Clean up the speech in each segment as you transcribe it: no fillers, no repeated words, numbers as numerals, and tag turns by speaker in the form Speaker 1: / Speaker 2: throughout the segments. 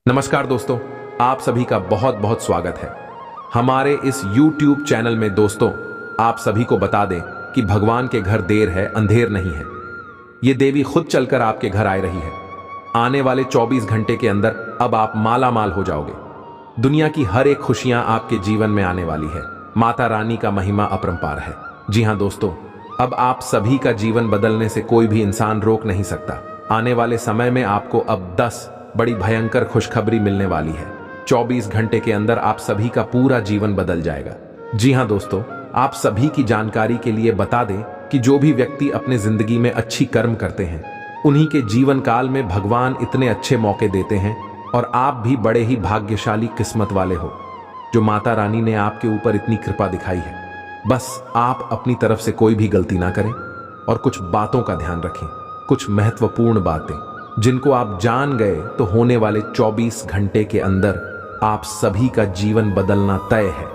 Speaker 1: नमस्कार दोस्तों, आप सभी का बहुत बहुत स्वागत है हमारे इस YouTube चैनल में। दोस्तों, आप सभी को बता दें कि भगवान के घर देर है, अंधेर नहीं है। ये देवी खुद चलकर आपके घर आ रही है। आने वाले 24 घंटे के अंदर अब आप माला माल हो जाओगे। दुनिया की हर एक खुशियां आपके जीवन में आने वाली है। माता रानी का महिमा अपरंपार है। जी हाँ दोस्तों, अब आप सभी का जीवन बदलने से कोई भी इंसान रोक नहीं सकता। आने वाले समय में आपको अब 10 बड़ी भयंकर खुशखबरी मिलने वाली है। 24 घंटे के अंदर आप सभी का पूरा जीवन बदल जाएगा। जी हाँ दोस्तों, आप सभी की जानकारी के लिए बता दें कि जो भी व्यक्ति अपने जिंदगी में अच्छी कर्म करते हैं, उन्हीं के जीवन काल में भगवान इतने अच्छे मौके देते हैं। और आप भी बड़े ही भाग्यशाली किस्मत वाले हो जो माता रानी ने आपके ऊपर इतनी कृपा दिखाई है। बस आप अपनी तरफ से कोई भी गलती ना करें और कुछ बातों का ध्यान रखें। कुछ महत्वपूर्ण बातें जिनको आप जान गए तो होने वाले 24 घंटे के अंदर आप सभी का जीवन बदलना तय है।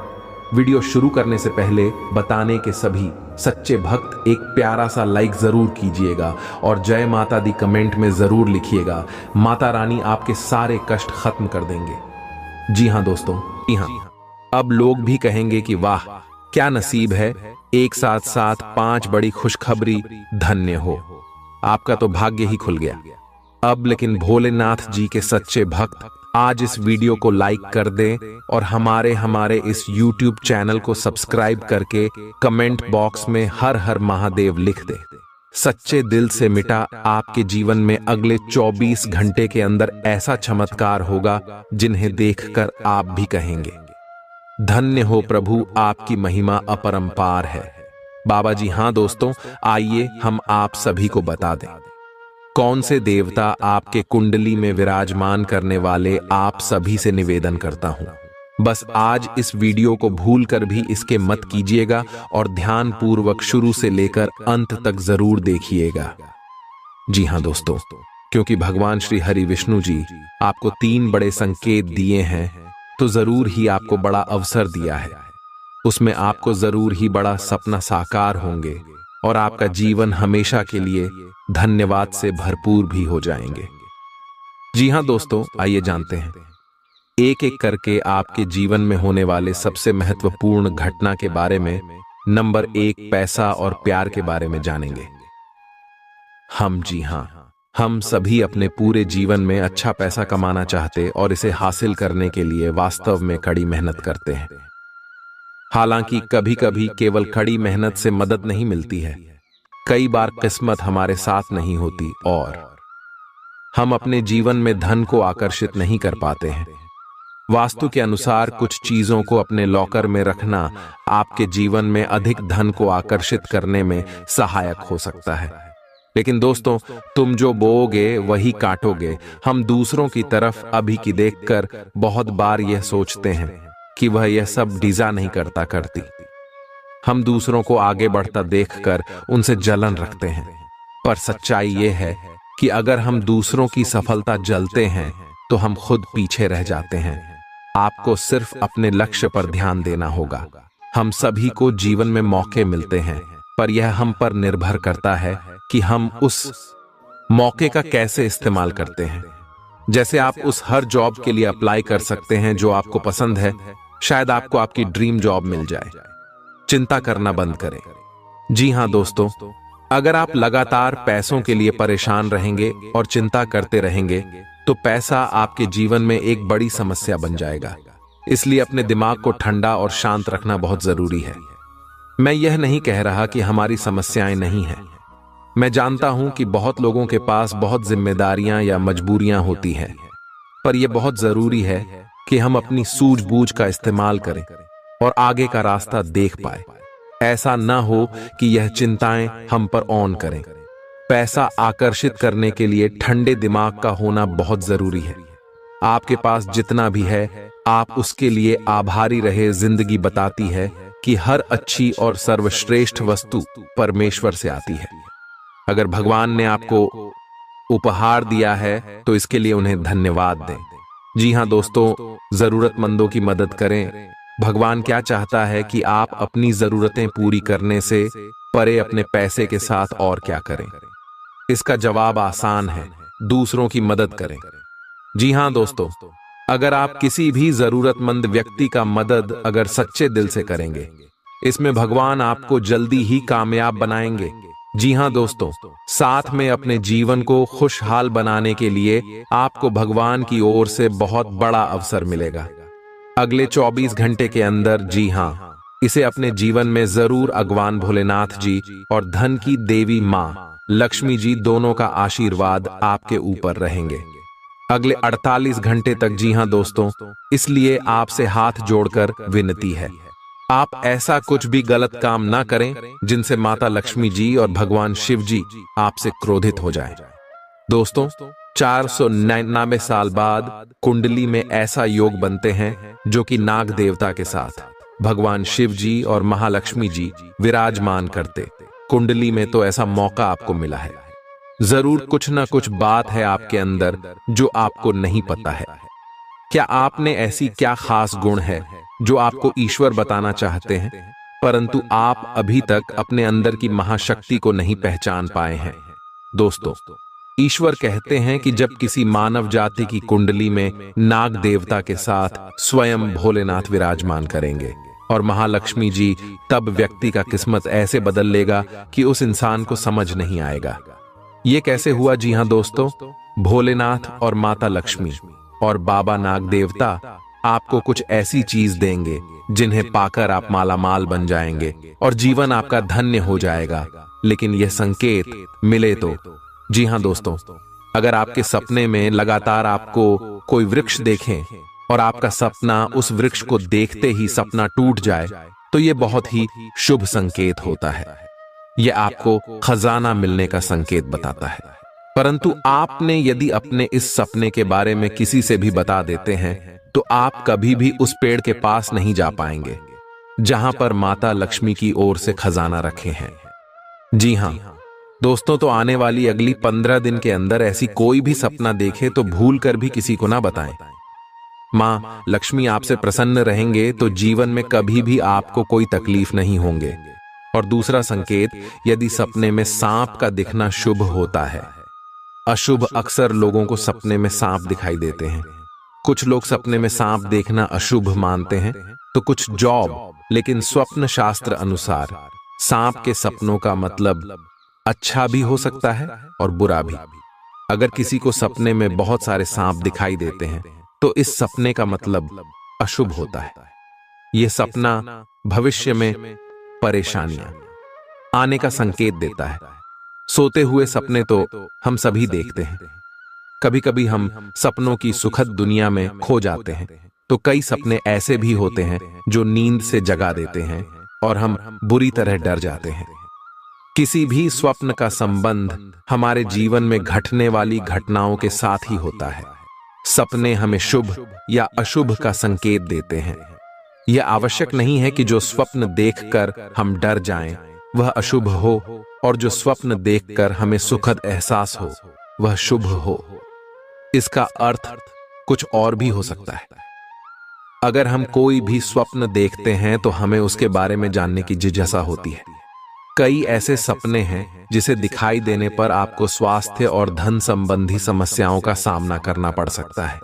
Speaker 1: वीडियो शुरू करने से पहले बताने के सभी सच्चे भक्त एक प्यारा सा लाइक जरूर कीजिएगा और जय माता दी कमेंट में जरूर लिखिएगा। माता रानी आपके सारे कष्ट खत्म कर देंगे। जी हाँ दोस्तों, जी हाँ, अब लोग भी कहेंगे कि वाह क्या नसीब है, एक साथ साथ 5 बड़ी खुशखबरी, धन्य हो, आपका तो भाग्य ही खुल गया। अब लेकिन भोलेनाथ जी के सच्चे भक्त आज इस वीडियो को लाइक कर दें और हमारे इस YouTube चैनल को सब्सक्राइब करके कमेंट बॉक्स में हर हर महादेव लिख दें। सच्चे दिल से मिटा आपके जीवन में अगले 24 घंटे के अंदर ऐसा चमत्कार होगा जिन्हें देखकर आप भी कहेंगे धन्य हो प्रभु, आपकी महिमा अपरंपार है। बाबा जी हाँ दोस्तों, आइए हम आप सभी को बता दें कौन से देवता आपके कुंडली में विराजमान करने वाले। आप सभी से निवेदन करता हूं, बस आज इस वीडियो को भूल कर भी इसके मत कीजिएगा और ध्यान पूर्वक शुरू से लेकर अंत तक जरूर देखिएगा। जी हां दोस्तों, क्योंकि भगवान श्री हरि विष्णु जी आपको 3 बड़े संकेत दिए हैं तो जरूर ही आपको बड़ा अवसर दिया है। उसमें आपको जरूर ही बड़ा सपना साकार होंगे और आपका जीवन हमेशा के लिए धन्यवाद से भरपूर भी हो जाएंगे। जी हां दोस्तों, आइए जानते हैं एक एक करके आपके जीवन में होने वाले सबसे महत्वपूर्ण घटना के बारे में। नंबर 1, पैसा और प्यार के बारे में जानेंगे हम सभी अपने पूरे जीवन में अच्छा पैसा कमाना चाहते और इसे हासिल करने के लिए वास्तव में कड़ी मेहनत करते हैं। हालांकि कभी कभी केवल कड़ी मेहनत से मदद नहीं मिलती है, कई बार किस्मत हमारे साथ नहीं होती और हम अपने जीवन में धन को आकर्षित नहीं कर पाते हैं। वास्तु के अनुसार कुछ चीजों को अपने लॉकर में रखना आपके जीवन में अधिक धन को आकर्षित करने में सहायक हो सकता है। लेकिन दोस्तों, तुम जो बोओगे वही काटोगे। हम दूसरों की तरफ अभी की देखकर बहुत बार यह सोचते हैं कि वह यह सब डिजा नहीं करती। हम दूसरों को आगे बढ़ता देखकर उनसे जलन रखते हैं, पर सच्चाई यह है कि अगर हम दूसरों की सफलता जलते हैं तो हम खुद पीछे रह जाते हैं। आपको सिर्फ अपने लक्ष्य पर ध्यान देना होगा। हम सभी को जीवन में मौके मिलते हैं, पर यह हम पर निर्भर करता है कि हम उस मौके का कैसे इस्तेमाल करते हैं। जैसे आप उस हर जॉब के लिए अप्लाई कर सकते हैं जो आपको पसंद है, शायद आपको आपकी ड्रीम जॉब मिल जाए। चिंता करना बंद करें। जी हां दोस्तों, अगर आप लगातार पैसों के लिए परेशान रहेंगे और चिंता करते रहेंगे तो पैसा आपके जीवन में एक बड़ी समस्या बन जाएगा। इसलिए अपने दिमाग को ठंडा और शांत रखना बहुत जरूरी है। मैं यह नहीं कह रहा कि हमारी समस्याएं नहीं हैं। मैं जानता हूं कि बहुत लोगों के पास बहुत जिम्मेदारियां या मजबूरियां होती हैं, पर यह बहुत जरूरी है कि हम अपनी सूझबूझ का इस्तेमाल करें और आगे का रास्ता देख पाए। ऐसा ना हो कि यह चिंताएं हम पर ऑन करें। पैसा आकर्षित करने के लिए ठंडे दिमाग का होना बहुत जरूरी है। आपके पास जितना भी है, आप उसके लिए आभारी रहे। जिंदगी बताती है कि हर अच्छी और सर्वश्रेष्ठ वस्तु परमेश्वर से आती है। अगर भगवान ने आपको उपहार दिया है तो इसके लिए उन्हें धन्यवाद दें। जी हां दोस्तों, जरूरतमंदों की मदद करें। भगवान क्या चाहता है कि आप अपनी जरूरतें पूरी करने से परे अपने पैसे के साथ और क्या करें। इसका जवाब आसान है, दूसरों की मदद करें। जी हां दोस्तों, अगर आप किसी भी जरूरतमंद व्यक्ति का मदद अगर सच्चे दिल से करेंगे, इसमें भगवान आपको जल्दी ही कामयाब बनाएंगे। जी हाँ दोस्तों, साथ में अपने जीवन को खुशहाल बनाने के लिए आपको भगवान की ओर से बहुत बड़ा अवसर मिलेगा। अगले 24 घंटे के अंदर, जी हाँ, इसे अपने जीवन में जरूर भगवान भोलेनाथ जी और धन की देवी माँ लक्ष्मी जी दोनों का आशीर्वाद आपके ऊपर रहेंगे अगले 48 घंटे तक। जी हाँ दोस्तों, इसलिए आपसे हाथ जोड़कर विनती है, आप ऐसा कुछ भी गलत काम ना करें जिनसे माता लक्ष्मी जी और भगवान शिव जी आपसे क्रोधित हो जाएं। दोस्तों, 499 साल बाद कुंडली में ऐसा योग बनते हैं जो कि नाग देवता के साथ भगवान शिव जी और महालक्ष्मी जी विराजमान करते। कुंडली में तो ऐसा मौका आपको मिला है। जरूर कुछ ना कुछ बात है आपके अंदर जो आपको नहीं पता है। क्या आपने ऐसी क्या खास गुण है जो आपको ईश्वर बताना चाहते हैं, परंतु आप अभी तक अपने अंदर की महाशक्ति को नहीं पहचान पाए हैं? दोस्तों, ईश्वर कहते हैं कि जब किसी मानव जाति की कुंडली में नाग देवता के साथ स्वयं भोलेनाथ विराजमान करेंगे और महालक्ष्मी जी, तब व्यक्ति का किस्मत ऐसे बदल लेगा कि उस इंसान को समझ नहीं आएगा ये कैसे हुआ। जी हाँ दोस्तों, भोलेनाथ और माता लक्ष्मी और बाबा नाग देवता आपको कुछ ऐसी चीज देंगे जिन्हें पाकर आप मालामाल बन जाएंगे और जीवन आपका धन्य हो जाएगा। लेकिन यह संकेत मिले तो। जी हाँ दोस्तों, अगर आपके सपने में लगातार आपको कोई वृक्ष देखें और आपका सपना उस वृक्ष को देखते ही सपना टूट जाए तो यह बहुत ही शुभ संकेत होता है। यह आपको खजाना मिलने का संकेत बताता है। परंतु आपने यदि अपने इस सपने के बारे में किसी से भी बता देते हैं तो आप कभी भी उस पेड़ के पास नहीं जा पाएंगे जहां पर माता लक्ष्मी की ओर से खजाना रखे हैं। जी हाँ दोस्तों, तो आने वाली अगली 15 दिन के अंदर ऐसी कोई भी सपना देखे तो भूल कर भी किसी को ना बताएं। मां लक्ष्मी आपसे प्रसन्न रहेंगे तो जीवन में कभी भी आपको कोई तकलीफ नहीं होंगे। और दूसरा संकेत, यदि सपने में सांप का दिखना शुभ होता है। अशुभ अक्सर लोगों को सपने में सांप दिखाई देते हैं। कुछ लोग सपने में सांप देखना अशुभ मानते हैं तो कुछ जॉब, लेकिन स्वप्न शास्त्र अनुसार सांप के सपनों का मतलब अच्छा भी हो सकता है और बुरा भी। अगर किसी को सपने में बहुत सारे सांप दिखाई देते हैं तो इस सपने का मतलब अशुभ होता है। यह सपना भविष्य में परेशानियां आने का संकेत देता है। सोते हुए सपने तो हम सभी देखते हैं। कभी कभी हम सपनों की सुखद दुनिया में खो जाते हैं तो कई सपने ऐसे भी होते हैं जो नींद से जगा देते हैं और हम बुरी तरह डर जाते हैं। किसी भी स्वप्न का संबंध हमारे जीवन में घटने वाली घटनाओं के साथ ही होता है। सपने हमें शुभ या अशुभ का संकेत देते हैं। यह आवश्यक नहीं है कि जो स्वप्न देखकर हम डर जाएं वह अशुभ हो और जो स्वप्न देखकर हमें सुखद एहसास हो वह शुभ हो। इसका अर्थ कुछ और भी हो सकता है। अगर हम कोई भी स्वप्न देखते हैं तो हमें उसके बारे में जानने की जिज्ञासा होती है। कई ऐसे सपने हैं जिसे दिखाई देने पर आपको स्वास्थ्य और धन संबंधी समस्याओं का सामना करना पड़ सकता है।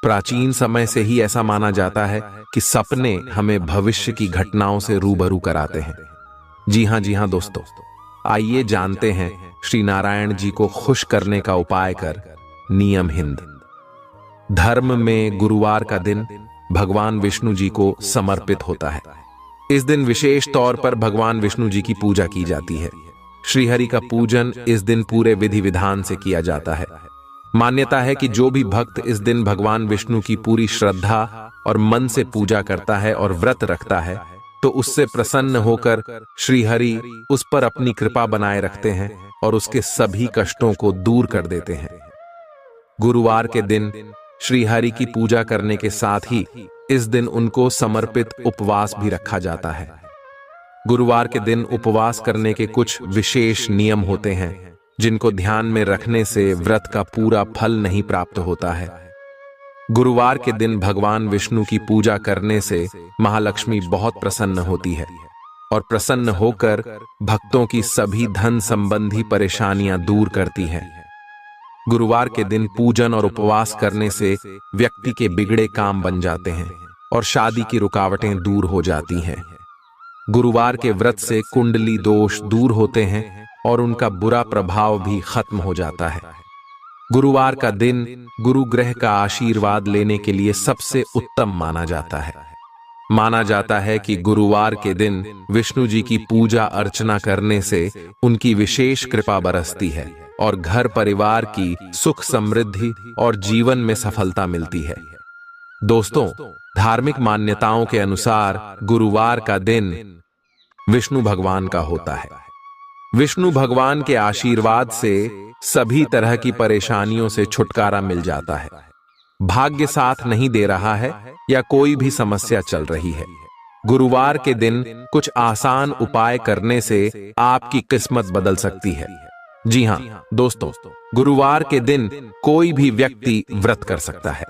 Speaker 1: प्राचीन समय से ही ऐसा माना जाता है कि सपने हमें भविष्य की घटनाओं से रूबरू कराते हैं। जी हाँ दोस्तों, आइए जानते हैं श्री नारायण जी को खुश करने का उपाय कर नियम हिंद। धर्म में गुरुवार का दिन भगवान विष्णु जी को समर्पित होता है। इस दिन विशेष तौर पर भगवान विष्णु जी की पूजा की जाती है। श्रीहरि का पूजन इस दिन पूरे विधि विधान से किया जाता है। मान्यता है कि जो भी भक्त इस दिन भगवान विष्णु की पूरी श्रद्धा और मन से पूजा करता है और व्रत रखता है तो उससे प्रसन्न होकर श्रीहरि उस पर अपनी कृपा बनाए रखते हैं और उसके सभी कष्टों को दूर कर देते हैं। गुरुवार के दिन श्रीहरि की पूजा करने के साथ ही इस दिन उनको समर्पित उपवास भी रखा जाता है। गुरुवार के दिन उपवास करने के कुछ विशेष नियम होते हैं जिनको ध्यान में रखने से व्रत का पूरा फल नहीं प्राप्त होता है। गुरुवार के दिन भगवान विष्णु की पूजा करने से महालक्ष्मी बहुत प्रसन्न होती है और प्रसन्न होकर भक्तों की सभी धन संबंधी परेशानियां दूर करती है। गुरुवार के दिन पूजन और उपवास करने से व्यक्ति के बिगड़े काम बन जाते हैं और शादी की रुकावटें दूर हो जाती हैं। गुरुवार के व्रत से कुंडली दोष दूर होते हैं और उनका बुरा प्रभाव भी खत्म हो जाता है। गुरुवार का दिन गुरु ग्रह का आशीर्वाद लेने के लिए सबसे उत्तम माना जाता है। माना जाता है कि गुरुवार के दिन विष्णु जी की पूजा अर्चना करने से उनकी विशेष कृपा बरसती है और घर परिवार की सुख समृद्धि और जीवन में सफलता मिलती है। दोस्तों, धार्मिक मान्यताओं के अनुसार गुरुवार का दिन विष्णु भगवान का होता है। विष्णु भगवान के आशीर्वाद से सभी तरह की परेशानियों से छुटकारा मिल जाता है। भाग्य साथ नहीं दे रहा है या कोई भी समस्या चल रही है, गुरुवार के दिन कुछ आसान उपाय करने से आपकी किस्मत बदल सकती है। जी हां दोस्तों, गुरुवार के दिन कोई भी व्यक्ति व्रत कर सकता है,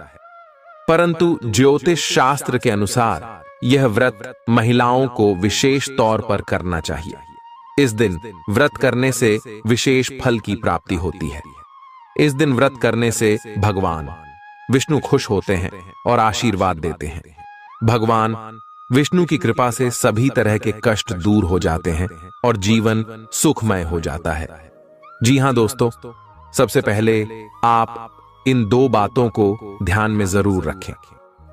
Speaker 1: परंतु ज्योतिष शास्त्र के अनुसार यह व्रत महिलाओं को विशेष तौर पर करना चाहिए। इस दिन व्रत करने से विशेष फल की प्राप्ति होती है। इस दिन व्रत करने से भगवान विष्णु खुश होते हैं और आशीर्वाद देते हैं। भगवान विष्णु की कृपा से सभी तरह के कष्ट दूर हो जाते हैं और जीवन सुखमय हो जाता है। जी हां दोस्तों, सबसे पहले आप इन दो बातों को ध्यान में जरूर रखें।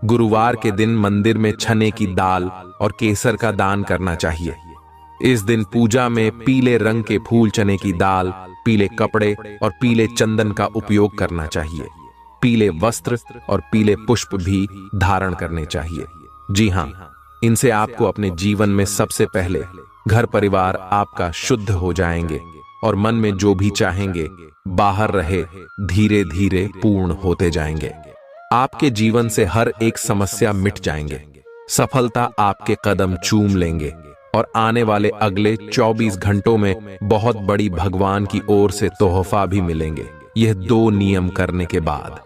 Speaker 1: गुरुवार के दिन मंदिर में चने की दाल और केसर का दान करना चाहिए। इस दिन पूजा में पीले रंग के फूल, चने की दाल, पीले कपड़े और पीले चंदन का उपयोग करना चाहिए। पीले वस्त्र और पीले पुष्प भी धारण करने चाहिए। जी हां, इनसे आपको अपने जीवन में सबसे पहले घर परिवार आपका शुद्ध हो जाएंगे और मन में जो भी चाहेंगे बाहर रहे धीरे धीरे पूर्ण होते जाएंगे। आपके जीवन से हर एक समस्या मिट जाएंगे, सफलता आपके कदम चूम लेंगे और आने वाले अगले 24 घंटों में बहुत बड़ी भगवान की ओर से तोहफा भी मिलेंगे। यह 2 नियम करने के बाद,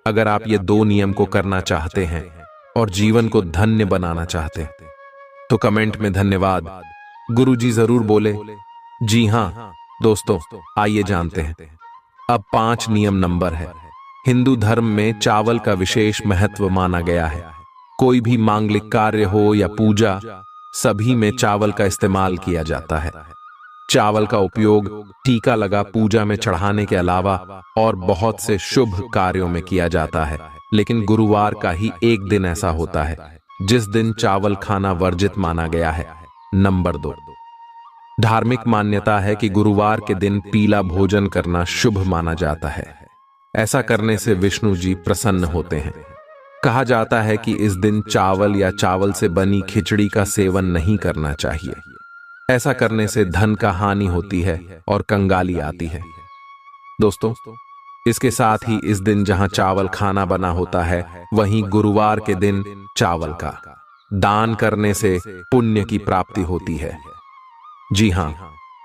Speaker 1: अगर आप ये 2 नियम को करना चाहते हैं और जीवन को धन्य बनाना चाहते हैं तो कमेंट में धन्यवाद गुरुजी जरूर बोले। जी हां दोस्तों, आइए जानते हैं। अब 5 नियम नंबर है। हिंदू धर्म में चावल का विशेष महत्व माना गया है। कोई भी मांगलिक कार्य हो या पूजा, सभी में चावल का इस्तेमाल किया जाता है। चावल का उपयोग टीका लगा पूजा में चढ़ाने के अलावा और बहुत से शुभ कार्यों में किया जाता है। लेकिन गुरुवार का ही एक दिन ऐसा होता है जिस दिन चावल खाना वर्जित माना गया है। नंबर 2, धार्मिक मान्यता है कि गुरुवार के दिन पीला भोजन करना शुभ माना जाता है। ऐसा करने से विष्णु जी प्रसन्न होते हैं। कहा जाता है कि इस दिन चावल या चावल से बनी खिचड़ी का सेवन नहीं करना चाहिए। ऐसा करने से धन का हानि होती है और कंगाली आती है। दोस्तों, इसके साथ ही इस दिन जहां चावल खाना बना होता है, वहीं गुरुवार के दिन चावल का दान करने से पुण्य की प्राप्ति होती है। जी हां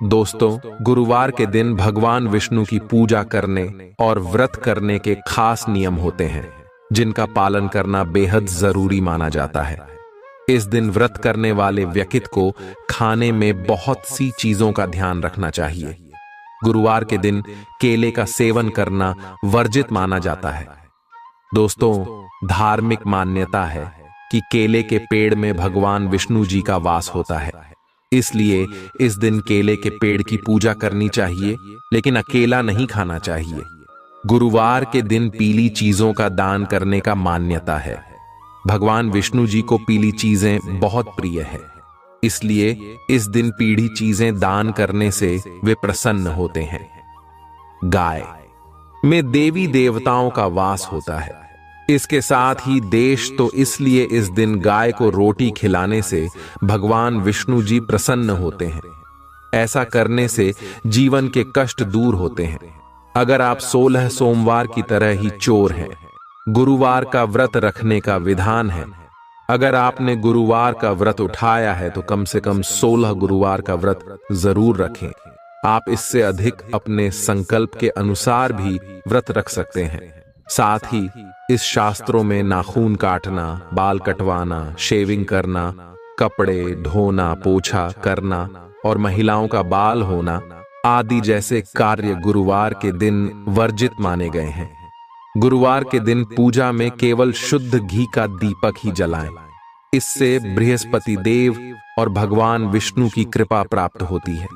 Speaker 1: दोस्तों, गुरुवार के दिन भगवान विष्णु की पूजा करने और व्रत करने के खास नियम होते हैं जिनका पालन करना बेहद जरूरी माना जाता है। इस दिन व्रत करने वाले व्यक्ति को खाने में बहुत सी चीजों का ध्यान रखना चाहिए। गुरुवार के दिन केले का सेवन करना वर्जित माना जाता है। दोस्तों, धार्मिक मान्यता है कि केले के पेड़ में भगवान विष्णु जी का वास होता है, इसलिए इस दिन केले के पेड़ की पूजा करनी चाहिए, लेकिन अकेला नहीं खाना चाहिए। गुरुवार के दिन पीली चीजों का दान करने का मान्यता है। भगवान विष्णु जी को पीली चीजें बहुत प्रिय है, इसलिए इस दिन पीली चीजें दान करने से वे प्रसन्न होते हैं। गाय में देवी देवताओं का वास होता है। इसके साथ ही देश तो इसलिए इस दिन गाय को रोटी खिलाने से भगवान विष्णु जी प्रसन्न होते हैं। ऐसा करने से जीवन के कष्ट दूर होते हैं। अगर आप 16 सोमवार की तरह ही चोर हैं, गुरुवार का व्रत रखने का विधान है। अगर आपने गुरुवार का व्रत उठाया है तो कम से कम 16 गुरुवार का व्रत जरूर रखें। आप इससे अधिक अपने संकल्प के अनुसार भी व्रत रख सकते हैं। साथ ही इस शास्त्रों में नाखून काटना, बाल कटवाना, शेविंग करना, कपड़े धोना, पोछा करना और महिलाओं का बाल होना आदि जैसे कार्य गुरुवार के दिन वर्जित माने गए हैं। गुरुवार के दिन पूजा में केवल शुद्ध घी का दीपक ही जलाएं। इससे बृहस्पति देव और भगवान विष्णु की कृपा प्राप्त होती है।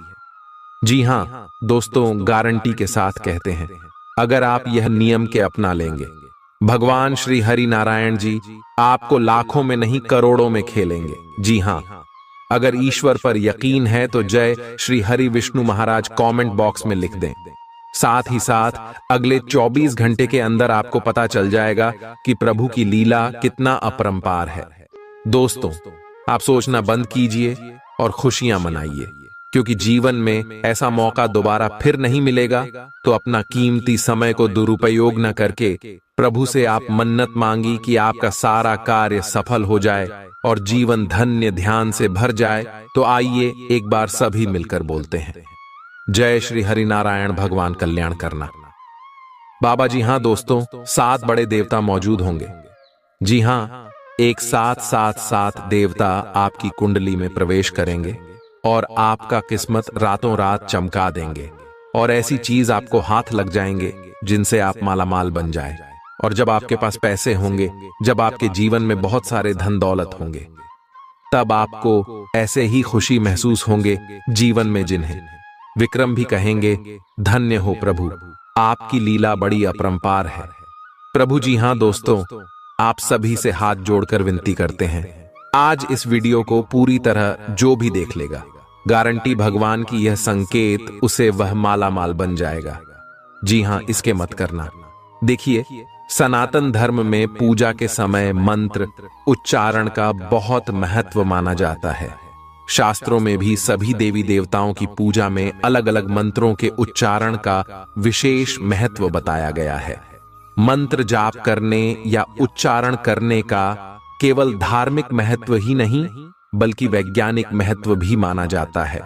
Speaker 1: जी हाँ दोस्तों, गारंटी के साथ कहते हैं, अगर आप यह नियम के अपना लेंगे, भगवान श्री हरि नारायण जी आपको लाखों में नहीं करोड़ों में खेलेंगे। जी हाँ, अगर ईश्वर पर यकीन है तो जय श्री हरि विष्णु महाराज कमेंट बॉक्स में लिख दें। साथ ही साथ अगले 24 घंटे के अंदर आपको पता चल जाएगा कि प्रभु की लीला कितना अपरंपार है। दोस्तों, आप सोचना बंद कीजिए और खुशियां मनाइए, क्योंकि जीवन में ऐसा मौका दोबारा फिर नहीं मिलेगा। तो अपना कीमती समय को दुरुपयोग न करके प्रभु से आप मन्नत मांगी कि आपका सारा कार्य सफल हो जाए और जीवन धन्य ध्यान से भर जाए। तो आइए एक बार सभी मिलकर बोलते हैं, जय श्री हरि नारायण, भगवान कल्याण करना। बाबा जी हाँ दोस्तों, 7 बड़े देवता मौजूद होंगे। जी हाँ, एक साथ 7 देवता आपकी कुंडली में प्रवेश करेंगे और आपका किस्मत रातों रात चमका देंगे, और ऐसी चीज आपको हाथ लग जाएंगे जिनसे आप मालामाल बन जाए। और जब आपके पास पैसे होंगे, जब आपके जीवन में बहुत सारे धन दौलत होंगे, तब आपको ऐसे ही खुशी महसूस होंगे जीवन में जिन्हें विक्रम भी कहेंगे, धन्य हो प्रभु, आपकी लीला बड़ी अपरंपार है। प्रभु जी हाँ दोस्तों, आप सभी से हाथ जोड़कर विनती करते हैं, आज इस वीडियो को पूरी तरह जो भी देख लेगा, गारंटी भगवान की यह संकेत उसे वह मालामाल बन जाएगा। जी हाँ, इसके मत करना। देखिए, सनातन धर्म में पूजा के समय मंत्र उच्चारण का बहुत महत्व माना जाता है। शास्त्रों में भी सभी देवी देवताओं की पूजा में अलग अलग मंत्रों के उच्चारण का विशेष महत्व बताया गया है। मंत्र जाप करने या उच्चारण करने का केवल धार्मिक महत्व ही नहीं, बल्कि वैज्ञानिक महत्व भी माना जाता है।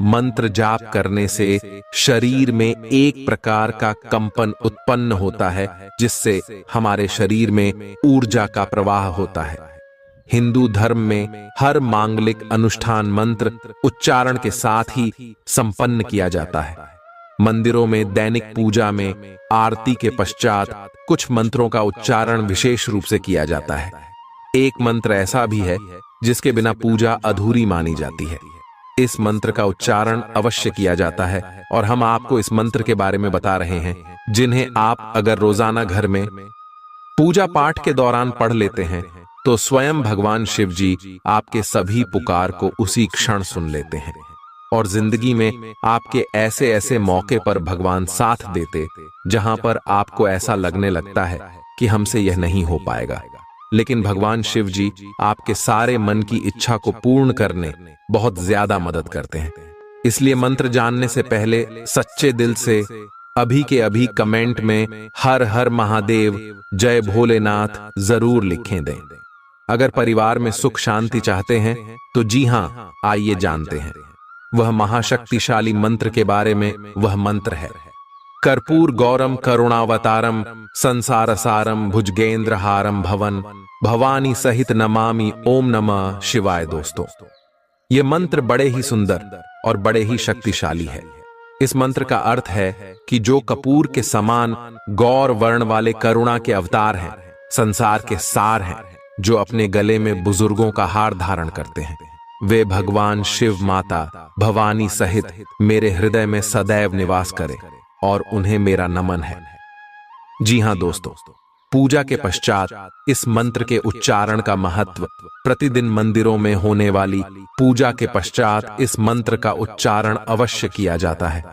Speaker 1: मंत्र जाप करने से शरीर में एक प्रकार का कंपन उत्पन्न होता है, जिससे हमारे शरीर में ऊर्जा का प्रवाह होता है। हिंदू धर्म में हर मांगलिक अनुष्ठान मंत्र उच्चारण के साथ ही संपन्न किया जाता है। मंदिरों में दैनिक पूजा में आरती के पश्चात कुछ मंत्रों का उच्चारण विशेष रूप से किया जाता है। एक मंत्र ऐसा भी है जिसके बिना पूजा अधूरी मानी जाती है। इस मंत्र का उच्चारण अवश्य किया जाता है, और हम आपको इस मंत्र के बारे में बता रहे हैं, जिन्हें आप अगर रोजाना घर में पूजा पाठ के दौरान पढ़ लेते हैं तो स्वयं भगवान शिव जी आपके सभी पुकार को उसी क्षण सुन लेते हैं, और जिंदगी में आपके ऐसे ऐसे मौके पर भगवान साथ देते जहां पर आपको ऐसा लगने लगता है कि हमसे यह नहीं हो पाएगा, लेकिन भगवान शिव जी आपके सारे मन की इच्छा को पूर्ण करने बहुत ज्यादा मदद करते हैं। इसलिए मंत्र जानने से पहले सच्चे दिल से अभी के अभी कमेंट में हर हर महादेव, जय भोलेनाथ जरूर लिखें दें। अगर परिवार में सुख शांति चाहते हैं तो जी हाँ, आइए जानते हैं वह महाशक्तिशाली मंत्र के बारे में। वह मंत्र है कर्पूर गौरम करुणावतारम संसार सारम भुजगेंद्र हारम भवन भवानी सहित नमामि ओम नमः शिवाय। दोस्तों, ये मंत्र बड़े ही सुंदर और बड़े ही शक्तिशाली है। इस मंत्र का अर्थ है कि जो कपूर के समान गौर वर्ण वाले करुणा के अवतार हैं, संसार के सार हैं, जो अपने गले में बुजुर्गों का हार धारण करते हैं, वे भगवान शिव माता भवानी सहित मेरे हृदय में सदैव निवास करें, और उन्हें मेरा नमन है। जी हाँ दोस्तों, पूजा के पश्चात इस मंत्र के उच्चारण का महत्व। प्रतिदिन मंदिरों में होने वाली पूजा के पश्चात इस मंत्र का उच्चारण अवश्य किया जाता है।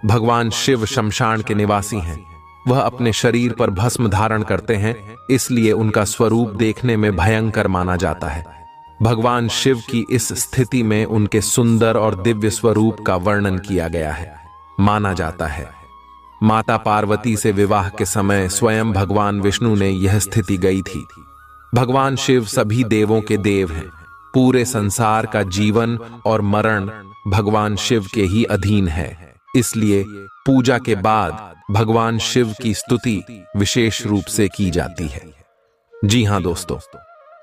Speaker 1: भगवान शिव शमशान के निवासी हैं, वह अपने शरीर पर भस्म धारण करते हैं, इसलिए उनका स्वरूप देखने में भयंकर माना जाता है। भगवान शिव की इस स्थिति में उनके सुंदर और दिव्य स्वरूप का वर्णन किया गया है। माना जाता है माता पार्वती से विवाह के समय स्वयं भगवान विष्णु ने यह स्थिति गई थी। भगवान शिव सभी देवों के देव हैं। पूरे संसार का जीवन और मरण भगवान शिव के ही अधीन है, इसलिए पूजा के बाद भगवान शिव की स्तुति विशेष रूप से की जाती है। जी हाँ दोस्तों,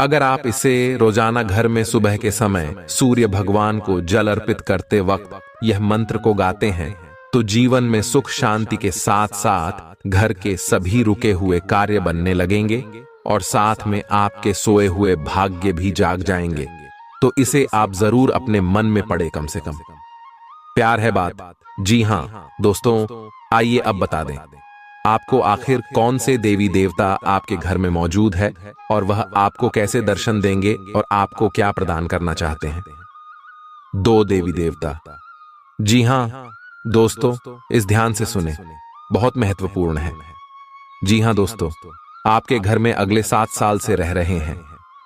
Speaker 1: अगर आप इसे रोजाना घर में सुबह के समय सूर्य भगवान को जल अर्पित करते वक्त यह मंत्र को गाते हैं तो जीवन में सुख शांति के साथ साथ घर के सभी रुके हुए कार्य बनने लगेंगे और साथ में आपके सोए हुए भाग्य भी जाग जाएंगे। तो इसे आप जरूर अपने मन में पढ़े कम से कम। प्यार है बात। जी हाँ दोस्तों, आइए अब बता दें आपको आखिर कौन से देवी देवता आपके घर में मौजूद है और वह आपको कैसे दर्शन देंगे और आपको क्या प्रदान करना चाहते हैं। 2 देवी देवता। जी हाँ दोस्तों, इस ध्यान से सुने, बहुत महत्वपूर्ण है। जी हाँ दोस्तों, आपके घर में अगले 7 साल से रह रहे हैं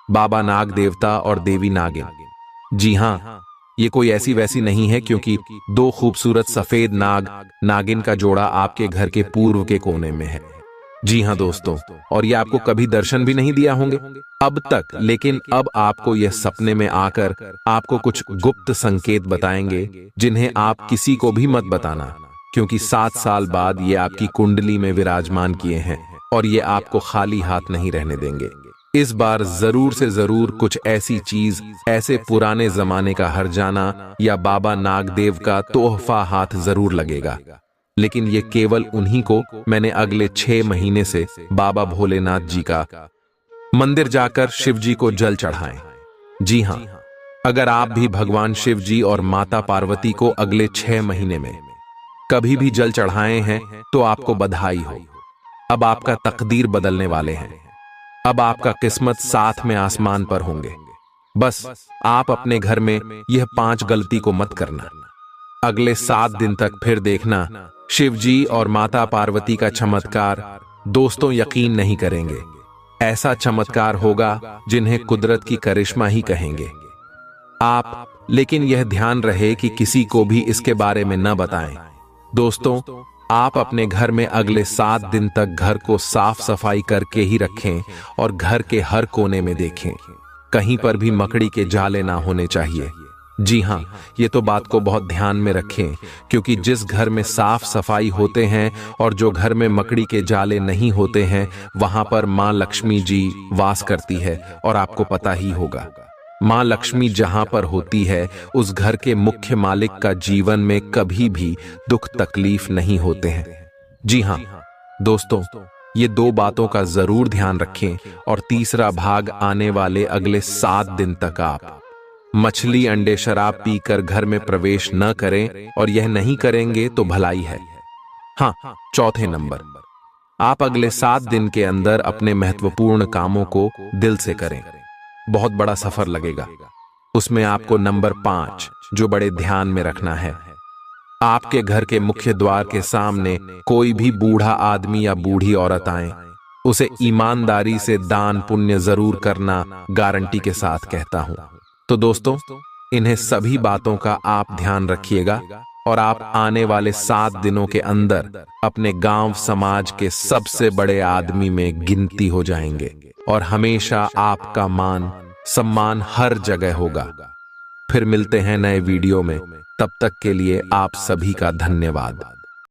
Speaker 1: बाबा नाग देवता और देवी नागिन। जी हाँ, ये कोई ऐसी वैसी नहीं है, क्योंकि 2 खूबसूरत सफेद नाग नागिन का जोड़ा आपके घर के पूर्व के कोने में है। जी हाँ दोस्तों, और ये आपको कभी दर्शन भी नहीं दिया होंगे अब तक, लेकिन अब आपको यह सपने में आकर आपको कुछ गुप्त संकेत बताएंगे जिन्हें आप किसी को भी मत बताना, क्योंकि 7 साल बाद ये आपकी कुंडली में विराजमान किए हैं और ये आपको खाली हाथ नहीं रहने देंगे। इस बार जरूर से जरूर कुछ ऐसी चीज, ऐसे पुराने जमाने का हरजाना या बाबा नागदेव का तोहफा हाथ जरूर लगेगा, लेकिन ये केवल उन्हीं को मैंने अगले 6 महीने से बाबा भोलेनाथ जी का मंदिर जाकर शिव जी को जल चढ़ाएं। जी हाँ, अगर आप भी भगवान शिव जी और माता पार्वती को अगले 6 महीने में कभी भी जल चढ़ाए हैं तो आपको बधाई हो। अब आपका तकदीर बदलने वाले हैं। अब आपका किस्मत साथ में आसमान पर होंगे। बस आप अपने घर में यह 5 गलती को मत करना। अगले 7 दिन तक फिर देखना शिव जी और माता पार्वती का चमत्कार दोस्तों यकीन नहीं करेंगे। ऐसा चमत्कार होगा जिन्हें कुदरत की करिश्मा ही कहेंगे आप, लेकिन यह ध्यान रहे कि किसी को भी इसके बारे में न बताएं। दोस्तों, आप अपने घर में अगले 7 दिन तक घर को साफ सफाई करके ही रखें और घर के हर कोने में देखें, कहीं पर भी मकड़ी के जाले ना होने चाहिए। जी हाँ, ये तो बात को बहुत ध्यान में रखें, क्योंकि जिस घर में साफ सफाई होते हैं और जो घर में मकड़ी के जाले नहीं होते हैं, वहां पर मां लक्ष्मी जी वास करती है। और आपको पता ही होगा, मां लक्ष्मी जहां पर होती है उस घर के मुख्य मालिक का जीवन में कभी भी दुख तकलीफ नहीं होते हैं। जी हाँ दोस्तों, ये 2 बातों का जरूर ध्यान रखें। और तीसरा भाग आने वाले अगले 7 दिन तक आप मछली अंडे शराब पीकर घर में प्रवेश न करें, और यह नहीं करेंगे तो भलाई है। हाँ, चौथे नंबर, आप अगले 7 दिन के अंदर अपने महत्वपूर्ण कामों को दिल से करें। बहुत बड़ा सफर लगेगा। उसमें आपको नंबर 5 जो बड़े ध्यान में रखना है, आपके घर के मुख्य द्वार के सामने कोई भी बूढ़ा आदमी या बूढ़ी औरत आए, उसे ईमानदारी से दान पुण्य जरूर करना गारंटी के साथ कहता हूं। तो दोस्तों, इन्हें सभी बातों का आप ध्यान रखिएगा और आप आने वाले 7 दिनों के अंदर अपने गांव समाज के सबसे बड़े आदमी में गिनती हो जाएंगे और हमेशा आपका मान सम्मान हर जगह होगा। फिर मिलते हैं नए वीडियो में, तब तक के लिए आप सभी का धन्यवाद।